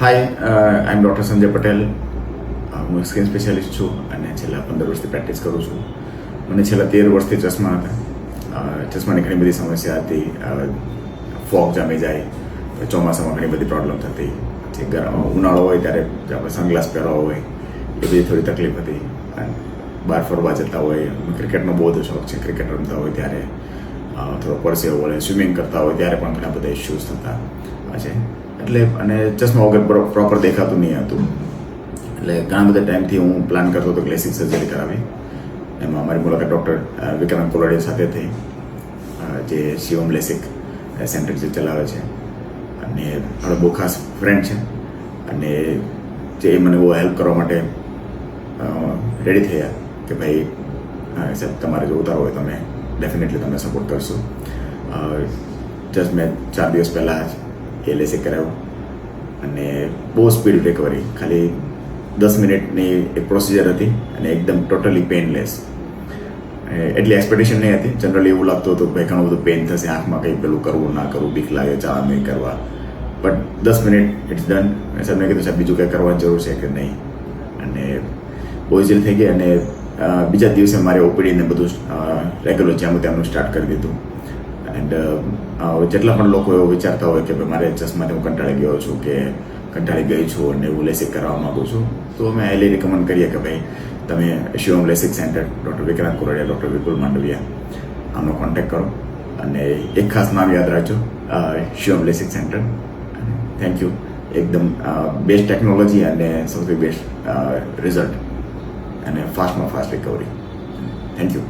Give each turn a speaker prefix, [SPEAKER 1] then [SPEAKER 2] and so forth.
[SPEAKER 1] હાય આઈ એમ doctor Sanjay Patel. હું skin specialist છું અને છેલ્લા 15 વર્ષથી પ્રેક્ટિસ કરું છું. મને છેલ્લા 13 વર્ષથી ચશ્મા હતા. ચશ્માની ઘણી બધી સમસ્યા હતી. ફોગ જામી જાય, ચોમાસામાં ઘણી બધી પ્રોબ્લેમ થતી, પછી ઉનાળો હોય ત્યારે આપણે સનગ્લાસ પહેરવા હોય એ બધી થોડી તકલીફ હતી. અને બહાર ફરવા જતા હોય, ક્રિકેટનો બહુ જ શોખ છે, ક્રિકેટ રમતા હોય ત્યારે થોડો પરસેવો વળે, સ્વિમિંગ કરતા હોય ત્યારે પણ ઘણા બધા ઇસ્યુઝ થતા છે. એટલે અને ચશ્મા વગર પ્રોપર દેખાતું નહીં હતું. એટલે ઘણા બધા ટાઈમથી હું પ્લાન કરતો હતો કે લેસિક સર્જરી કરાવી. એમાં મારી મુલાકાત ડૉક્ટર વિક્રાંત કોલડિયા સાથે થઈ, જે શિવમ લેસિક સેન્ટર જે ચલાવે છે, અને મારો બહુ ખાસ ફ્રેન્ડ છે. અને જે મને બહુ હેલ્પ કરવા માટે રેડી થયા કે ભાઈ સાહેબ તમારે જો ઉતારો હોય તમે ડેફિનેટલી તમે સપોર્ટ કરશો. જસ્ટ મેં 4 દિવસ પહેલાં જ એ લેસિક કરાવ્યું અને બહુ સ્પીડ રિકવરી. ખાલી 10 મિનિટની એક પ્રોસિજર હતી અને એકદમ ટોટલી પેનલેસ. એટલી એક્સપેક્ટેશન નહીં હતી. જનરલી એવું લાગતું હતું કે ભાઈ ઘણું બધું પેન થશે, આંખમાં કંઈ પેલું કરવું ના કરવું, બીક લાગે, ચાળા નહીં કરવા. But 10 minute it's done. સાહેબ મેં કીધું સાહેબ બીજું કંઈ કરવાની જરૂર છે કે નહીં. અને બહુ ઇઝીલી થઈ ગઈ. અને બીજા દિવસે મારે ઓપીડીને બધું રેગ્યુલર જ્યાં ત્યાંનું સ્ટાર્ટ કરી દીધું. એન્ડ જેટલા પણ લોકો એવું વિચારતા હોય કે ભાઈ મારે ચશ્માથી હું કંટાળી ગયો છું કે કંટાળી ગઈ છું અને હું લેસિક કરવા માગું છું, તો અમે હાઈલી રિકમેન્ડ કરીએ કે ભાઈ તમે Shivam LASIK centre, doctor Vikrant Koldiya, doctor Vipul Mandaviya, આમનો કોન્ટેક્ટ કરો. અને એક ખાસ નામ યાદ રાખજો, Shivam LASIK centre. Thank you. એકદમ બેસ્ટ ટેકનોલોજી અને સૌથી બેસ્ટ રિઝલ્ટ અને ફાસ્ટમાં ફાસ્ટ રિકવરી. Thank you.